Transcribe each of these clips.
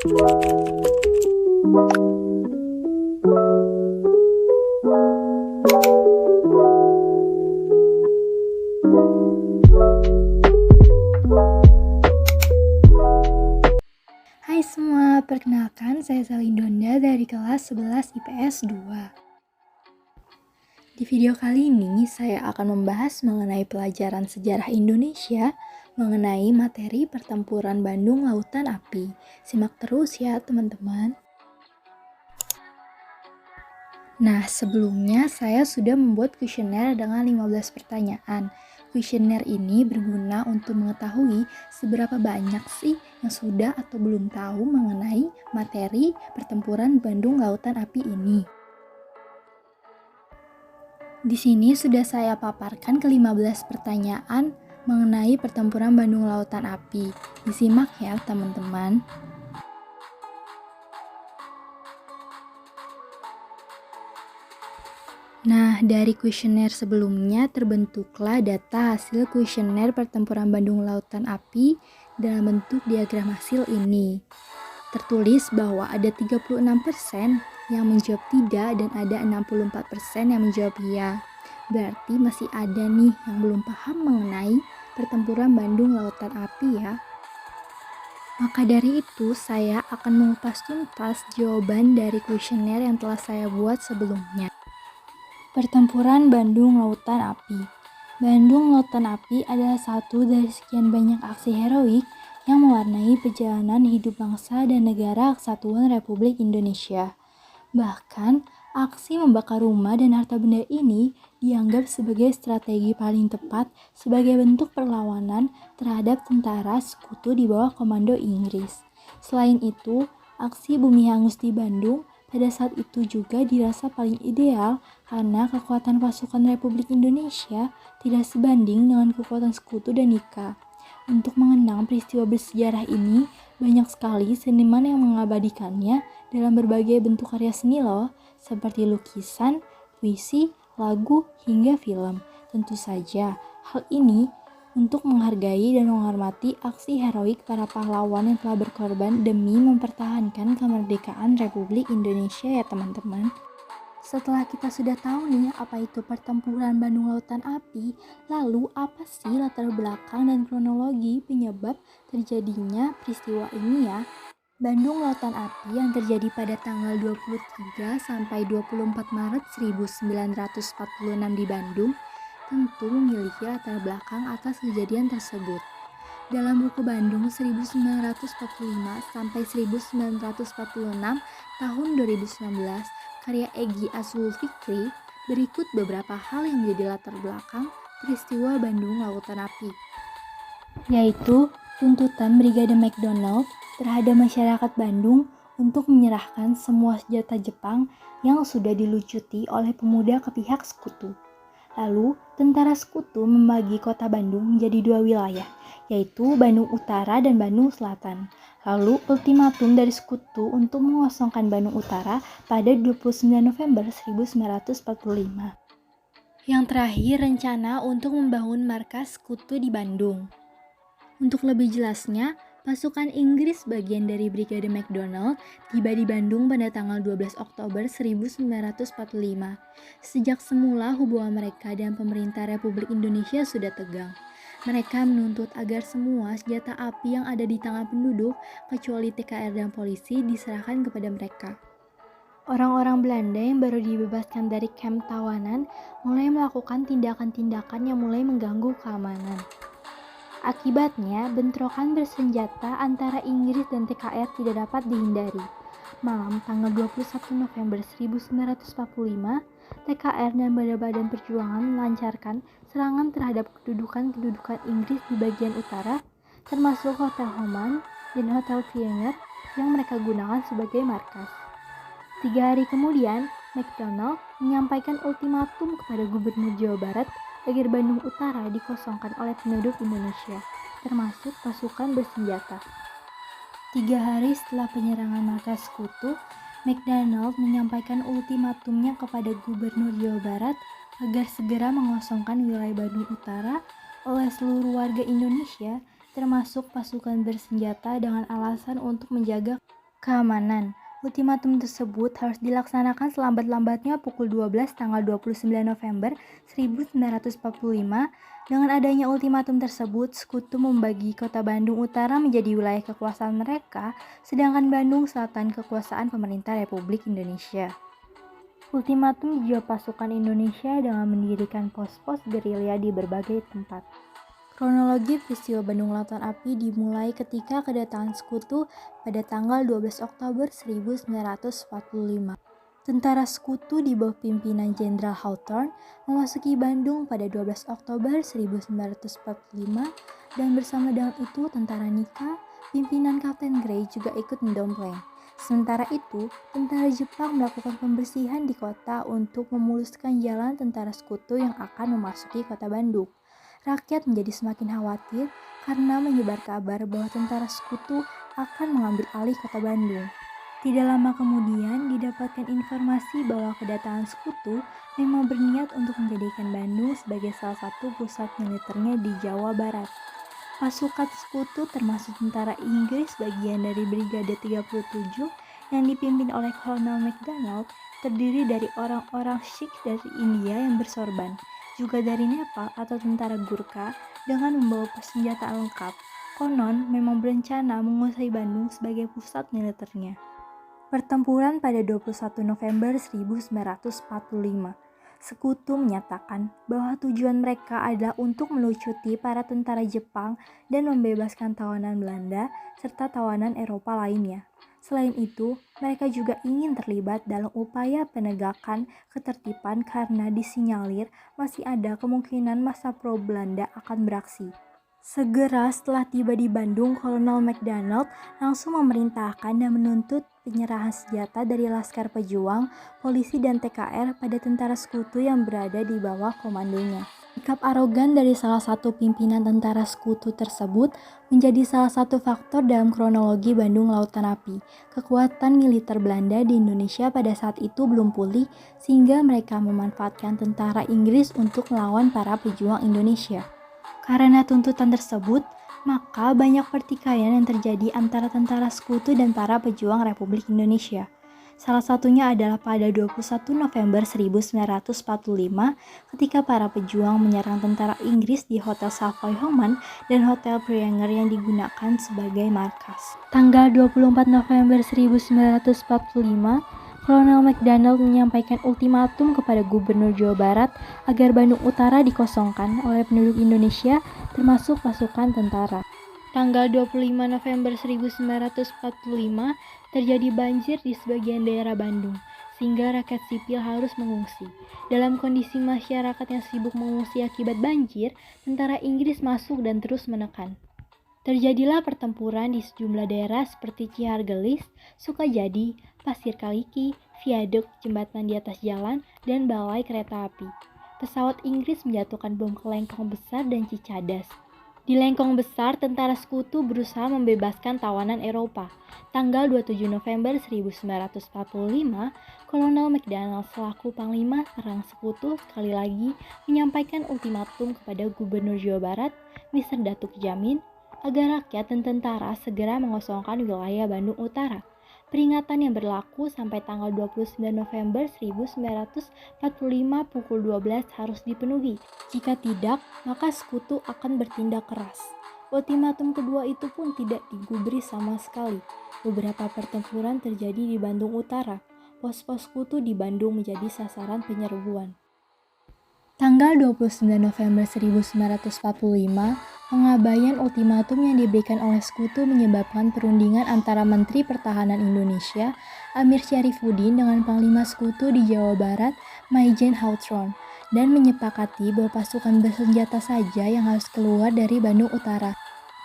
Hai semua, perkenalkan saya Salindonda dari kelas 11 IPS 2. Di video kali ini saya akan membahas mengenai pelajaran sejarah Indonesia mengenai materi pertempuran Bandung Lautan Api. Simak terus ya teman-teman. Nah, sebelumnya saya sudah membuat kuesioner dengan 15 pertanyaan. Kuesioner ini berguna untuk mengetahui seberapa banyak sih yang sudah atau belum tahu mengenai materi pertempuran Bandung Lautan Api ini. Di sini sudah saya paparkan ke-15 pertanyaan mengenai pertempuran Bandung Lautan Api. Disimak ya teman-teman. Nah, dari kuesioner sebelumnya terbentuklah data hasil kuesioner pertempuran Bandung Lautan Api dalam bentuk diagram hasil ini. Tertulis bahwa ada 36% yang menjawab tidak dan ada 64% yang menjawab iya. Berarti masih ada nih yang belum paham mengenai pertempuran Bandung Lautan Api ya. Maka dari itu, saya akan mengupas tuntas jawaban dari kuesioner yang telah saya buat sebelumnya. Pertempuran Bandung Lautan Api. Bandung Lautan Api adalah satu dari sekian banyak aksi heroik yang mewarnai perjalanan hidup bangsa dan negara Kesatuan Republik Indonesia. Bahkan, aksi membakar rumah dan harta benda ini dianggap sebagai strategi paling tepat sebagai bentuk perlawanan terhadap tentara sekutu di bawah komando Inggris. Selain itu, aksi Bumi Hangus di Bandung pada saat itu juga dirasa paling ideal karena kekuatan pasukan Republik Indonesia tidak sebanding dengan kekuatan sekutu dan Nika. Untuk mengenang peristiwa bersejarah ini, banyak sekali seniman yang mengabadikannya dalam berbagai bentuk karya seni loh, seperti lukisan, puisi, lagu, hingga film. Tentu saja, hal ini untuk menghargai dan menghormati aksi heroik para pahlawan yang telah berkorban demi mempertahankan kemerdekaan Republik Indonesia ya teman-teman. Setelah kita sudah tahu nih apa itu pertempuran Bandung Lautan Api, lalu apa sih latar belakang dan kronologi penyebab terjadinya peristiwa ini ya? Bandung Lautan Api yang terjadi pada tanggal 23 sampai 24 Maret 1946 di Bandung tentu memiliki latar belakang atas kejadian tersebut. Dalam buku Bandung 1945 sampai 1946 tahun 2019 karya Egy Azul Fikri, berikut beberapa hal yang menjadi latar belakang peristiwa Bandung Lautan Api, yaitu tuntutan Brigade McDonald terhadap masyarakat Bandung untuk menyerahkan semua senjata Jepang yang sudah dilucuti oleh pemuda ke pihak sekutu. Lalu, tentara sekutu membagi kota Bandung menjadi dua wilayah, yaitu Bandung Utara dan Bandung Selatan. Lalu, ultimatum dari sekutu untuk mengosongkan Bandung Utara pada 29 November 1945. Yang terakhir, rencana untuk membangun markas sekutu di Bandung. Untuk lebih jelasnya, pasukan Inggris bagian dari Brigade McDonald tiba di Bandung pada tanggal 12 Oktober 1945. Sejak semula hubungan mereka dan pemerintah Republik Indonesia sudah tegang. Mereka menuntut agar semua senjata api yang ada di tangan penduduk, kecuali TKR dan polisi, diserahkan kepada mereka. Orang-orang Belanda yang baru dibebaskan dari kamp tawanan mulai melakukan tindakan-tindakan yang mulai mengganggu keamanan. Akibatnya, bentrokan bersenjata antara Inggris dan TKR tidak dapat dihindari. Malam tanggal 21 November 1945, TKR dan badan-badan perjuangan melancarkan serangan terhadap kedudukan-kedudukan Inggris di bagian utara, termasuk Hotel Homan dan Hotel Viener yang mereka gunakan sebagai markas. 3 hari kemudian, McDonald menyampaikan ultimatum kepada Gubernur Jawa Barat agar Bandung Utara dikosongkan oleh penduduk Indonesia, termasuk pasukan bersenjata. 3 hari setelah penyerangan markas sekutu, McDonald menyampaikan ultimatumnya kepada Gubernur Jawa Barat agar segera mengosongkan wilayah Bandung Utara oleh seluruh warga Indonesia, termasuk pasukan bersenjata dengan alasan untuk menjaga Keamanan. Ultimatum tersebut harus dilaksanakan selambat-lambatnya pukul 12 tanggal 29 November 1945. Dengan adanya ultimatum tersebut, Sekutu membagi kota Bandung Utara menjadi wilayah kekuasaan mereka, sedangkan Bandung Selatan kekuasaan pemerintah Republik Indonesia. Ultimatum dijawab pasukan Indonesia dengan mendirikan pos-pos gerilya di berbagai tempat. Kronologi peristiwa Bandung Lautan Api dimulai ketika kedatangan Sekutu pada tanggal 12 Oktober 1945. Tentara Sekutu di bawah pimpinan Jenderal Hawthorne memasuki Bandung pada 12 Oktober 1945 dan bersama dengan itu tentara Nika, pimpinan Kapten Gray juga ikut mendompleng. Sementara itu, tentara Jepang melakukan pembersihan di kota untuk memuluskan jalan tentara Sekutu yang akan memasuki kota Bandung. Rakyat menjadi semakin khawatir karena menyebar kabar bahwa tentara Sekutu akan mengambil alih kota Bandung. Tidak lama kemudian didapatkan informasi bahwa kedatangan Sekutu memang berniat untuk menjadikan Bandung sebagai salah satu pusat militernya di Jawa Barat. Pasukan Sekutu termasuk tentara Inggris bagian dari Brigade 37 yang dipimpin oleh Kolonel MacDonald terdiri dari orang-orang Sikh dari India yang bersorban, juga dari Nepal atau tentara Gurkha dengan membawa persenjataan lengkap. Konon memang berencana menguasai Bandung sebagai pusat militernya. Pertempuran pada 21 November 1945. Sekutu menyatakan bahwa tujuan mereka adalah untuk melucuti para tentara Jepang dan membebaskan tawanan Belanda serta tawanan Eropa lainnya. Selain itu, mereka juga ingin terlibat dalam upaya penegakan ketertiban karena disinyalir masih ada kemungkinan massa pro Belanda akan beraksi. Segera setelah tiba di Bandung, Kolonel MacDonald langsung memerintahkan dan menuntut penyerahan senjata dari Laskar Pejuang, polisi dan TKR pada tentara Sekutu yang berada di bawah komandonya. Sikap arogan dari salah satu pimpinan tentara Sekutu tersebut menjadi salah satu faktor dalam kronologi Bandung Lautan Api. Kekuatan militer Belanda di Indonesia pada saat itu belum pulih sehingga mereka memanfaatkan tentara Inggris untuk melawan para pejuang Indonesia. Karena tuntutan tersebut, maka banyak pertikaian yang terjadi antara tentara Sekutu dan para pejuang Republik Indonesia. Salah satunya adalah pada 21 November 1945 ketika para pejuang menyerang tentara Inggris di Hotel Savoy Homan dan Hotel Preanger yang digunakan sebagai markas. Tanggal 24 November 1945, Kolonel MacDonald menyampaikan ultimatum kepada Gubernur Jawa Barat agar Bandung Utara dikosongkan oleh penduduk Indonesia termasuk pasukan tentara. Tanggal 25 November 1945 terjadi banjir di sebagian daerah Bandung, sehingga rakyat sipil harus mengungsi. Dalam kondisi masyarakat yang sibuk mengungsi akibat banjir, tentara Inggris masuk dan terus menekan. Terjadilah pertempuran di sejumlah daerah seperti Cihargelis, Sukajadi, Pasir Kaliki, viaduk, jembatan di atas jalan, dan balai kereta api. Pesawat Inggris menjatuhkan bom ke Lengkong Besar dan Cicadas. Di Lengkong Besar, tentara Sekutu berusaha membebaskan tawanan Eropa. Tanggal 27 November 1945, Kolonel MacDonald selaku Panglima Perang Sekutu sekali lagi menyampaikan ultimatum kepada Gubernur Jawa Barat, Mr. Datuk Jamin, agar rakyat dan tentara segera mengosongkan wilayah Bandung Utara. Peringatan yang berlaku sampai tanggal 29 November 1945 pukul 12 harus dipenuhi. Jika tidak, maka Sekutu akan bertindak keras. Ultimatum kedua itu pun tidak digubris sama sekali. Beberapa pertempuran terjadi di Bandung Utara. Pos-pos Sekutu di Bandung menjadi sasaran penyerbuan. Tanggal 29 November 1945, pengabaian ultimatum yang diberikan oleh Sekutu menyebabkan perundingan antara Menteri Pertahanan Indonesia, Amir Syarifuddin dengan Panglima Sekutu di Jawa Barat, Maijen Hawthorne, dan menyepakati bahwa pasukan bersenjata saja yang harus keluar dari Bandung Utara.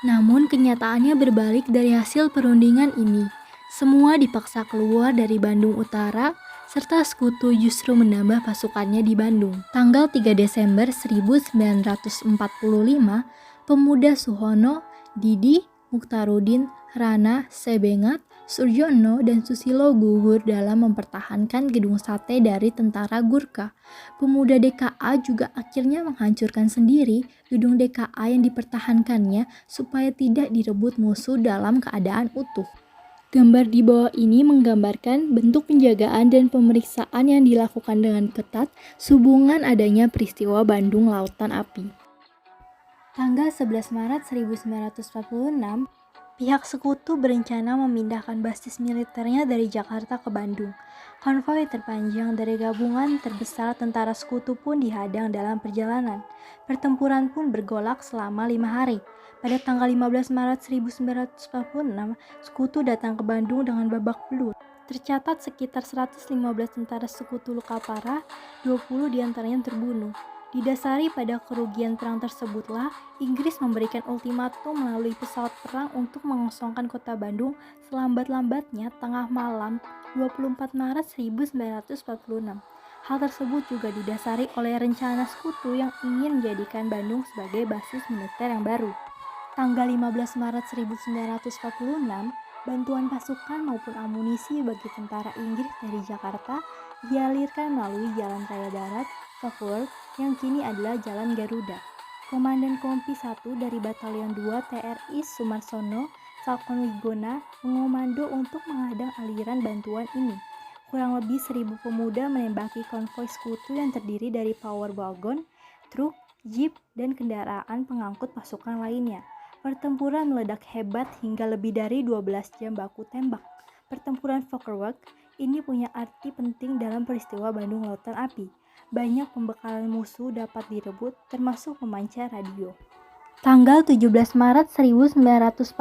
Namun kenyataannya berbalik dari hasil perundingan ini. Semua dipaksa keluar dari Bandung Utara, serta Sekutu justru menambah pasukannya di Bandung. Tanggal 3 Desember 1945, pemuda Suhono, Didi, Mukhtarudin, Rana, Sebengat, Surjono, dan Susilo gugur dalam mempertahankan gedung sate dari tentara Gurkha. Pemuda DKA juga akhirnya menghancurkan sendiri gedung DKA yang dipertahankannya supaya tidak direbut musuh dalam keadaan utuh. Gambar di bawah ini menggambarkan bentuk penjagaan dan pemeriksaan yang dilakukan dengan ketat sehubungan adanya peristiwa Bandung Lautan Api. Tanggal 11 Maret 1946, pihak sekutu berencana memindahkan basis militernya dari Jakarta ke Bandung. Konvoi terpanjang dari gabungan terbesar tentara sekutu pun dihadang dalam perjalanan. Pertempuran pun bergolak selama 5 hari. Pada tanggal 15 Maret 1946, sekutu datang ke Bandung dengan babak belur. Tercatat sekitar 115 tentara sekutu luka parah, 20 diantaranya terbunuh. Didasari pada kerugian perang tersebutlah, Inggris memberikan ultimatum melalui pesawat perang untuk mengosongkan kota Bandung selambat-lambatnya tengah malam 24 Maret 1946. Hal tersebut juga didasari oleh rencana sekutu yang ingin menjadikan Bandung sebagai basis militer yang baru. Tanggal 15 Maret 1946, bantuan pasukan maupun amunisi bagi tentara Inggris dari Jakarta dialirkan melalui Jalan Raya Darat, Southwark, yang kini adalah Jalan Garuda. Komandan Kompi 1 dari Batalion 2 TRI Sumarsono, Salkon Wigona, mengomando untuk menghadang aliran bantuan ini. Kurang lebih 1.000 pemuda menembaki konvoi sekutu yang terdiri dari power wagon, truk, jeep, dan kendaraan pengangkut pasukan lainnya. Pertempuran meledak hebat hingga lebih dari 12 jam baku tembak. Pertempuran Fokkerweg ini punya arti penting dalam peristiwa Bandung Lautan Api. Banyak pembekalan musuh dapat direbut, termasuk pemancar radio. Tanggal 17 Maret 1946,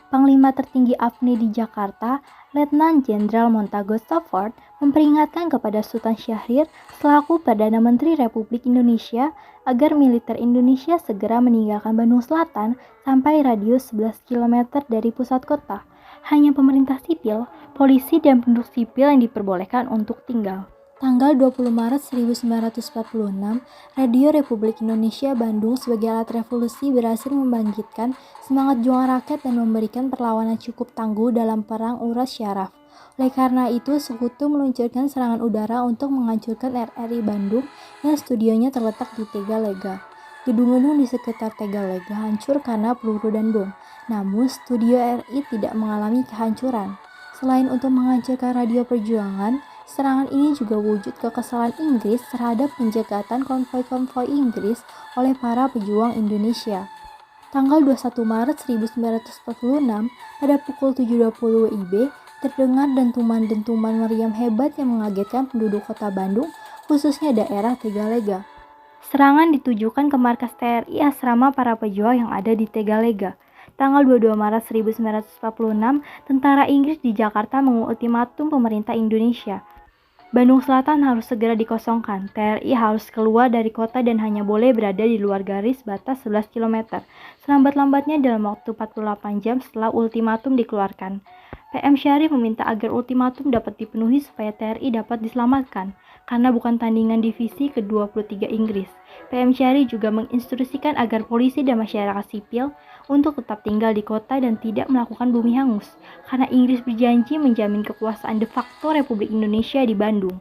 Panglima tertinggi AFNI di Jakarta, Letnan Jenderal Montagu Stafford, memperingatkan kepada Sultan Syahrir selaku Perdana Menteri Republik Indonesia agar militer Indonesia segera meninggalkan Bandung Selatan sampai radius 11 km dari pusat kota. Hanya pemerintah sipil, polisi, dan penduduk sipil yang diperbolehkan untuk tinggal. Tanggal 20 Maret 1946, Radio Republik Indonesia Bandung sebagai alat revolusi berhasil membangkitkan semangat juang rakyat dan memberikan perlawanan cukup tangguh dalam Perang Uras Syaraf. Oleh karena itu, sekutu meluncurkan serangan udara untuk menghancurkan RRI Bandung yang studionya terletak di Tegalega. Gedung-gedung di sekitar Tegalega hancur karena peluru dan bom, namun studio RI tidak mengalami kehancuran. Selain untuk menghancurkan radio perjuangan, serangan ini juga wujud kekesalan Inggris terhadap penjagatan konvoi-konvoi Inggris oleh para pejuang Indonesia. Tanggal 21 Maret 1946, pada pukul 7.20 WIB, terdengar dentuman-dentuman meriam hebat yang mengagetkan penduduk kota Bandung, khususnya daerah Tegalega. Serangan ditujukan ke markas TRI Asrama para pejuang yang ada di Tegalega. Tanggal 22 Maret 1946, tentara Inggris di Jakarta mengultimatum pemerintah Indonesia. Bandung Selatan harus segera dikosongkan, TRI harus keluar dari kota dan hanya boleh berada di luar garis batas 11 km, selambat-lambatnya dalam waktu 48 jam setelah ultimatum dikeluarkan. PM Syarif meminta agar ultimatum dapat dipenuhi supaya TRI dapat diselamatkan, karena bukan tandingan divisi ke-23 Inggris. PM Syarif juga menginstruksikan agar polisi dan masyarakat sipil untuk tetap tinggal di kota dan tidak melakukan bumi hangus, karena Inggris berjanji menjamin kekuasaan de facto Republik Indonesia di Bandung.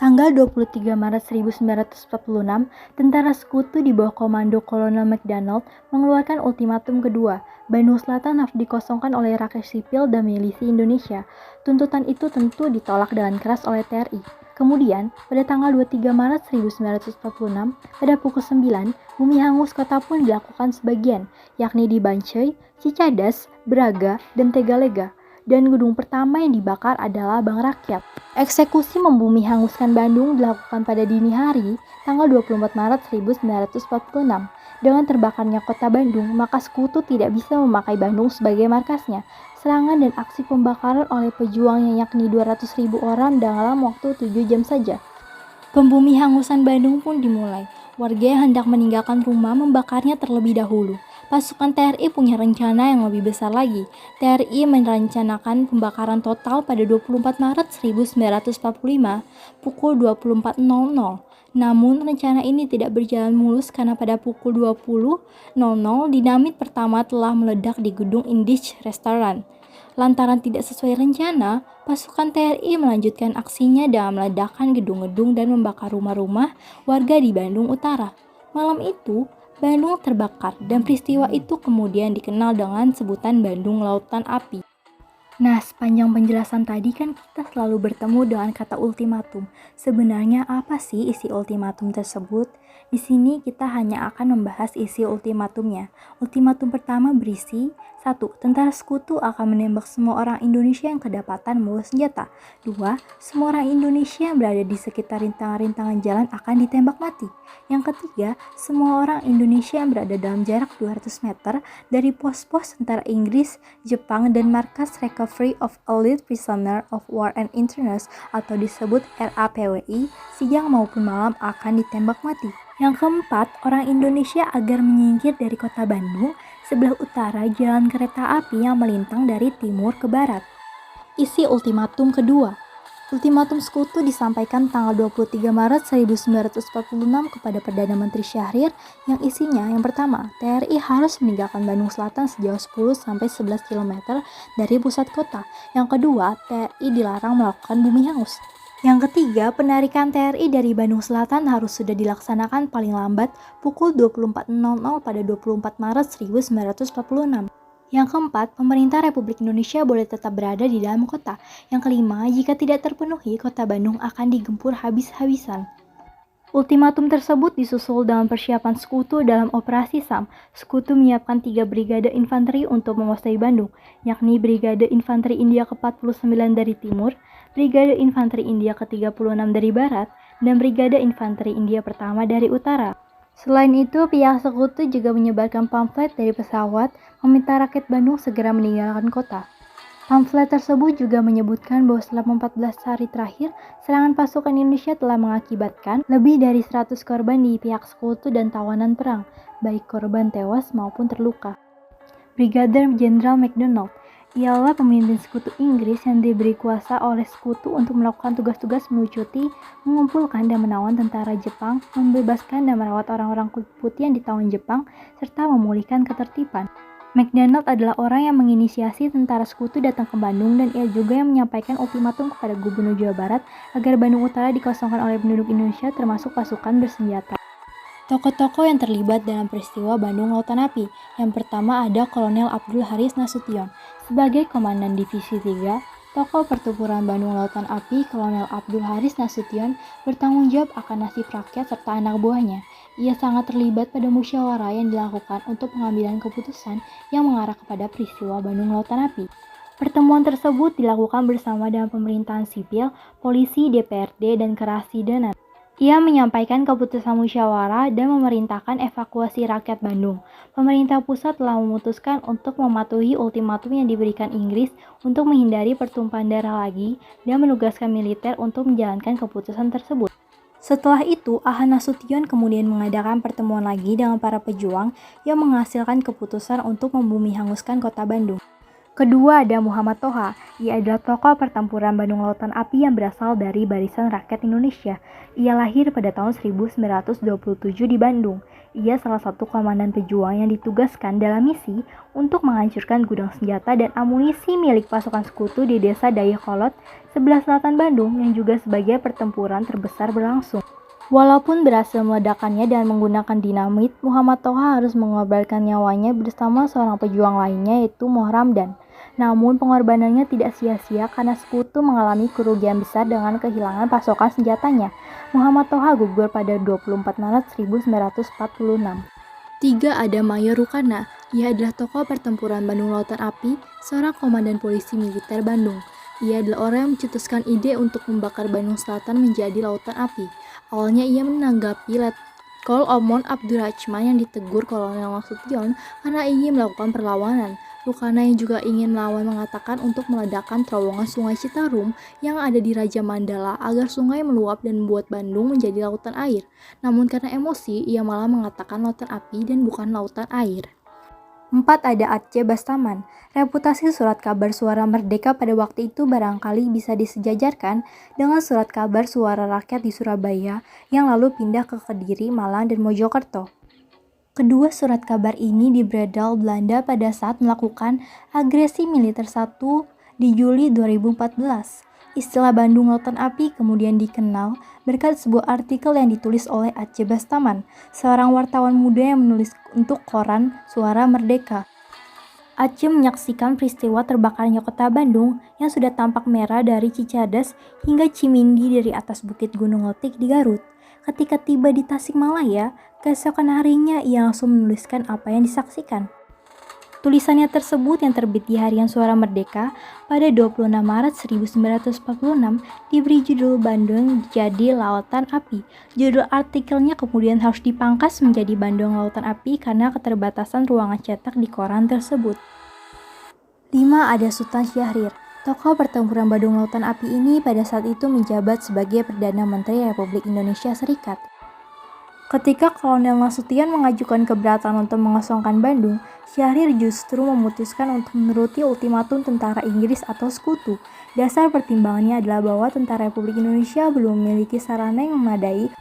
Tanggal 23 Maret 1946, tentara sekutu di bawah komando Kolonel McDonald mengeluarkan ultimatum kedua. Bandung Selatan harus dikosongkan oleh rakyat sipil dan milisi Indonesia. Tuntutan itu tentu ditolak dengan keras oleh TRI. Kemudian, pada tanggal 23 Maret 1946, pada pukul 9, bumi hangus kota pun dilakukan sebagian, yakni di Bancai, Cicadas, Braga, dan Tegalega. Dan gedung pertama yang dibakar adalah Bank Rakyat. Eksekusi membumi hanguskan Bandung dilakukan pada dini hari, tanggal 24 Maret 1946. Dengan terbakarnya kota Bandung, maka sekutu tidak bisa memakai Bandung sebagai markasnya. Serangan dan aksi pembakaran oleh pejuangnya yakni 200.000 orang dalam waktu 7 jam saja. Pembumi hangusan Bandung pun dimulai. Warga yang hendak meninggalkan rumah membakarnya terlebih dahulu. Pasukan TRI punya rencana yang lebih besar lagi. TRI merencanakan pembakaran total pada 24 Maret 1945 pukul 24.00. Namun rencana ini tidak berjalan mulus karena pada pukul 20.00 dinamit pertama telah meledak di gedung Indisch Restaurant. Lantaran tidak sesuai rencana, pasukan TRI melanjutkan aksinya dengan meledakkan gedung-gedung dan membakar rumah-rumah warga di Bandung Utara. Malam itu, Bandung terbakar dan peristiwa itu kemudian dikenal dengan sebutan Bandung Lautan Api. Nah, sepanjang penjelasan tadi kan kita selalu bertemu dengan kata ultimatum. Sebenarnya apa sih isi ultimatum tersebut? Di sini kita hanya akan membahas isi ultimatumnya. Ultimatum pertama berisi 1. Tentara sekutu akan menembak semua orang Indonesia yang kedapatan membawa senjata. 2. Semua orang Indonesia yang berada di sekitar rintangan-rintangan jalan akan ditembak mati. Yang ketiga, semua orang Indonesia yang berada dalam jarak 200 meter dari pos-pos tentara Inggris, Jepang, dan markas Recovery of Elite Prisoner of War and Internees atau disebut RAPWI, siang maupun malam akan ditembak mati. Yang keempat, orang Indonesia agar menyingkir dari kota Bandung, sebelah utara jalan kereta api yang melintang dari timur ke barat. Isi ultimatum kedua. Ultimatum sekutu disampaikan tanggal 23 Maret 1946 kepada Perdana Menteri Syahrir yang isinya yang pertama, TRI harus meninggalkan Bandung Selatan sejauh 10-11 km dari pusat kota. Yang kedua, TRI dilarang melakukan bumi hangus. Yang ketiga, penarikan TRI dari Bandung Selatan harus sudah dilaksanakan paling lambat pukul 24.00 pada 24 Maret 1946. Yang keempat, pemerintah Republik Indonesia boleh tetap berada di dalam kota. Yang kelima, jika tidak terpenuhi, kota Bandung akan digempur habis-habisan. Ultimatum tersebut disusul dengan persiapan sekutu dalam Operasi SAM. Sekutu menyiapkan 3 brigade infanteri untuk menguasai Bandung, yakni Brigade Infanteri India ke-49 dari timur, Brigade Infanteri India ke-36 dari barat, dan Brigade Infanteri India pertama dari utara. Selain itu, pihak sekutu juga menyebarkan pamflet dari pesawat meminta rakyat Bandung segera meninggalkan kota. Pamflet tersebut juga menyebutkan bahwa selama 14 hari terakhir, serangan pasukan Indonesia telah mengakibatkan lebih dari 100 korban di pihak sekutu dan tawanan perang, baik korban tewas maupun terluka. Brigadir Jenderal MacDonald ialah pemimpin sekutu Inggris yang diberi kuasa oleh sekutu untuk melakukan tugas-tugas melucuti, mengumpulkan dan menawan tentara Jepang, membebaskan dan merawat orang-orang kulit putih yang ditawan Jepang, serta memulihkan ketertiban. MacDonald adalah orang yang menginisiasi tentara sekutu datang ke Bandung dan ia juga yang menyampaikan ultimatum kepada Gubernur Jawa Barat agar Bandung Utara dikosongkan oleh penduduk Indonesia termasuk pasukan bersenjata. Tokoh-tokoh yang terlibat dalam peristiwa Bandung Lautan Api. Yang pertama ada Kolonel Abdul Haris Nasution. Sebagai Komandan Divisi 3, tokoh pertempuran Bandung Lautan Api, Kolonel Abdul Haris Nasution bertanggung jawab akan nasib rakyat serta anak buahnya. Ia sangat terlibat pada musyawarah yang dilakukan untuk pengambilan keputusan yang mengarah kepada peristiwa Bandung Lautan Api. Pertemuan tersebut dilakukan bersama dengan pemerintahan sipil, polisi, DPRD, dan Kerasidenan. Ia menyampaikan keputusan musyawarah dan memerintahkan evakuasi rakyat Bandung. Pemerintah pusat telah memutuskan untuk mematuhi ultimatum yang diberikan Inggris untuk menghindari pertumpahan darah lagi dan menugaskan militer untuk menjalankan keputusan tersebut. Setelah itu, Ahmad Nasution kemudian mengadakan pertemuan lagi dengan para pejuang yang menghasilkan keputusan untuk membumi hanguskan kota Bandung. Kedua ada Muhammad Toha. Ia adalah tokoh pertempuran Bandung Lautan Api yang berasal dari Barisan Rakyat Indonesia. Ia lahir pada tahun 1927 di Bandung. Ia salah satu komandan pejuang yang ditugaskan dalam misi untuk menghancurkan gudang senjata dan amunisi milik pasukan sekutu di desa Dayakolot, sebelah selatan Bandung yang juga sebagai pertempuran terbesar berlangsung. Walaupun berhasil meledakannya dan menggunakan dinamit, Muhammad Toha harus mengorbankan nyawanya bersama seorang pejuang lainnya yaitu Mohramdan. Namun pengorbanannya tidak sia-sia karena sekutu mengalami kerugian besar dengan kehilangan pasokan senjatanya. Muhammad Toha gugur pada 24 Maret 1946. 3. Ada Mayor Rukana. Ia adalah tokoh pertempuran Bandung Lautan Api, seorang komandan polisi militer Bandung. Ia adalah orang yang mencetuskan ide untuk membakar Bandung Selatan menjadi lautan api. Awalnya ia menanggapi Letkol Omon Abdurrahman yang ditegur Kolonel Nasution karena ingin melakukan perlawanan. Rukana yang juga ingin melawan mengatakan untuk meledakkan terowongan sungai Citarum yang ada di Raja Mandala agar sungai meluap dan membuat Bandung menjadi lautan air. Namun karena emosi, ia malah mengatakan lautan api dan bukan lautan air. 4. Ada Aceh Bastaman. Reputasi surat kabar Suara Merdeka pada waktu itu barangkali bisa disejajarkan dengan surat kabar Suara Rakyat di Surabaya yang lalu pindah ke Kediri, Malang, dan Mojokerto. Kedua surat kabar ini dibredel Belanda pada saat melakukan agresi militer 1 di Juli 2014. Istilah Bandung Lautan Api kemudian dikenal berkat sebuah artikel yang ditulis oleh Aceh Bastaman, seorang wartawan muda yang menulis untuk koran Suara Merdeka. Aceh menyaksikan peristiwa terbakarnya kota Bandung yang sudah tampak merah dari Cicadas hingga Cimindi dari atas bukit Gunung Letik di Garut. Ketika tiba di Tasikmalaya, keesokan harinya ia langsung menuliskan apa yang disaksikan. Tulisannya tersebut yang terbit di Harian Suara Merdeka pada 26 Maret 1946 diberi judul Bandung Jadi Lautan Api. Judul artikelnya kemudian harus dipangkas menjadi Bandung Lautan Api karena keterbatasan ruangan cetak di koran tersebut. 5. Ada Sultan Syahrir. Tokoh pertempuran Bandung Lautan Api ini pada saat itu menjabat sebagai Perdana Menteri Republik Indonesia Serikat. Ketika Kolonel Nasution mengajukan keberatan untuk mengosongkan Bandung, Syahrir justru memutuskan untuk menuruti ultimatum tentara Inggris atau Sekutu. Dasar pertimbangannya adalah bahwa tentara Republik Indonesia belum memiliki sarana yang memadai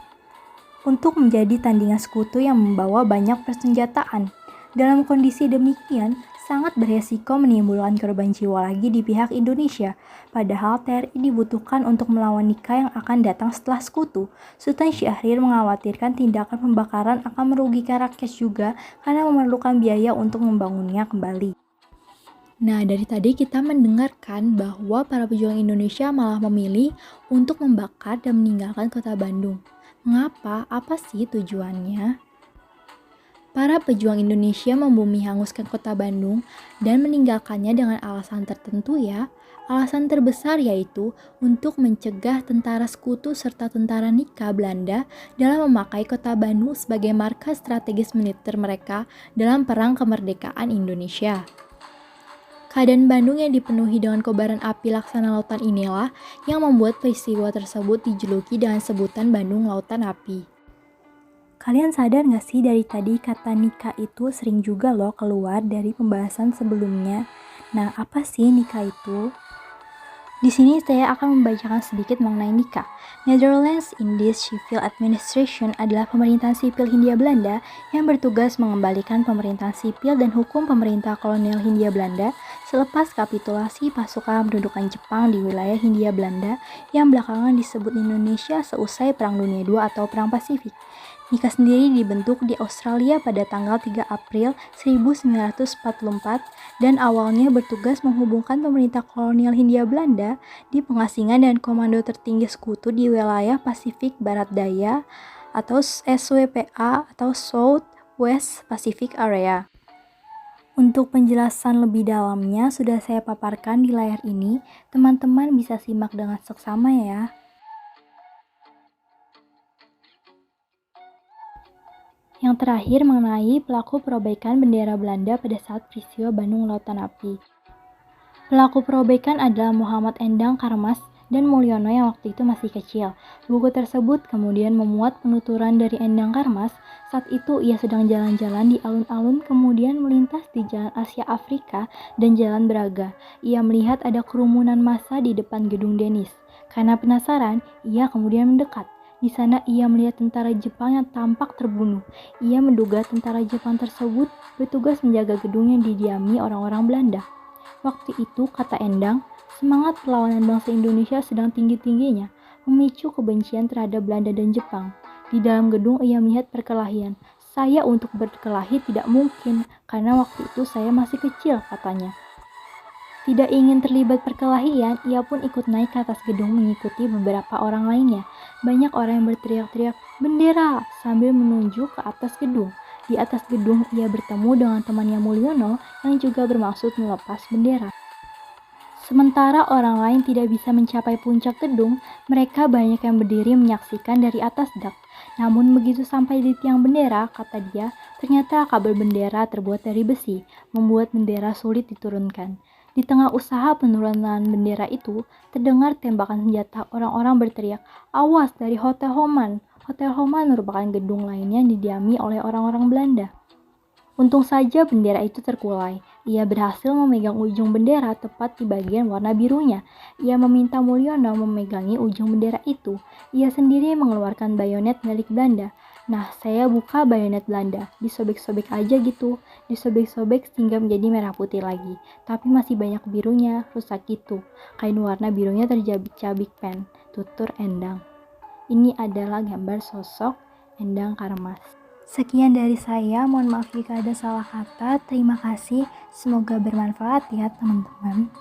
untuk menjadi tandingan Sekutu yang membawa banyak persenjataan. Dalam kondisi demikian, sangat beresiko menimbulkan korban jiwa lagi di pihak Indonesia. Padahal TNI dibutuhkan untuk melawan Nika yang akan datang setelah Sekutu. Sultan Syahrir mengkhawatirkan tindakan pembakaran akan merugikan rakyat juga karena memerlukan biaya untuk membangunnya kembali. Nah, dari tadi kita mendengarkan bahwa para pejuang Indonesia malah memilih untuk membakar dan meninggalkan kota Bandung. Mengapa? Apa sih tujuannya? Para pejuang Indonesia membumi hanguskan kota Bandung dan meninggalkannya dengan alasan tertentu ya. Alasan terbesar yaitu untuk mencegah tentara Sekutu serta tentara Nika Belanda dalam memakai kota Bandung sebagai markas strategis militer mereka dalam perang kemerdekaan Indonesia. Keadaan Bandung yang dipenuhi dengan kobaran api laksana lautan inilah yang membuat peristiwa tersebut dijuluki dengan sebutan Bandung Lautan Api. Kalian sadar gak sih dari tadi kata nikah itu sering juga loh keluar dari pembahasan sebelumnya. Nah, apa sih nikah itu? Di sini saya akan membacakan sedikit mengenai nikah. Netherlands Indies Civil Administration adalah pemerintahan sipil Hindia Belanda yang bertugas mengembalikan pemerintahan sipil dan hukum pemerintah kolonial Hindia Belanda selepas kapitulasi pasukan pendudukan Jepang di wilayah Hindia Belanda yang belakangan disebut Indonesia seusai Perang Dunia II atau Perang Pasifik. Nikah sendiri dibentuk di Australia pada tanggal 3 April 1944 dan awalnya bertugas menghubungkan pemerintah kolonial Hindia Belanda di pengasingan dan komando tertinggi Sekutu di wilayah Pasifik Barat Daya atau SWPA atau South West Pacific Area. Untuk penjelasan lebih dalamnya sudah saya paparkan di layar ini, teman-teman bisa simak dengan seksama ya. Yang terakhir mengenai pelaku perobekan bendera Belanda pada saat peristiwa Bandung Lautan Api. Pelaku perobekan adalah Muhammad Endang Karmas dan Mulyono yang waktu itu masih kecil. Buku tersebut kemudian memuat penuturan dari Endang Karmas. Saat itu ia sedang jalan-jalan di alun-alun kemudian melintas di Jalan Asia Afrika dan Jalan Braga. Ia melihat ada kerumunan massa di depan gedung Denis. Karena penasaran, ia kemudian mendekat. Di sana ia melihat tentara Jepang yang tampak terbunuh. Ia menduga tentara Jepang tersebut bertugas menjaga gedung yang didiami orang-orang Belanda. Waktu itu, kata Endang, semangat perlawanan bangsa Indonesia sedang tinggi-tingginya, memicu kebencian terhadap Belanda dan Jepang. Di dalam gedung ia melihat perkelahian. Saya untuk berkelahi tidak mungkin, karena waktu itu saya masih kecil, katanya. Tidak ingin terlibat perkelahian, ia pun ikut naik ke atas gedung mengikuti beberapa orang lainnya. Banyak orang yang berteriak-teriak, "Bendera!" sambil menunjuk ke atas gedung. Di atas gedung, ia bertemu dengan temannya Mulyono yang juga bermaksud melepas bendera. Sementara orang lain tidak bisa mencapai puncak gedung, mereka banyak yang berdiri menyaksikan dari atas dak. Namun begitu sampai di tiang bendera, kata dia, ternyata kabel bendera terbuat dari besi, membuat bendera sulit diturunkan. Di tengah usaha penurunan bendera itu, terdengar tembakan senjata. Orang-orang berteriak, "Awas dari Hotel Homan!" Hotel Homan merupakan gedung lainnya yang didiami oleh orang-orang Belanda. Untung saja bendera itu terkulai. Ia berhasil memegang ujung bendera tepat di bagian warna birunya. Ia meminta Mulyono memegangi ujung bendera itu. Ia sendiri mengeluarkan bayonet milik Belanda. Nah, saya buka bayonet Belanda. Disobek-sobek aja gitu. Disobek-sobek sehingga menjadi merah putih lagi. Tapi masih banyak birunya, rusak gitu. Kain warna birunya tercabik-cabik pen. Tutur Endang. Ini adalah gambar sosok Endang Karmas. Sekian dari saya, mohon maaf jika ada salah kata. Terima kasih, semoga bermanfaat ya teman-teman.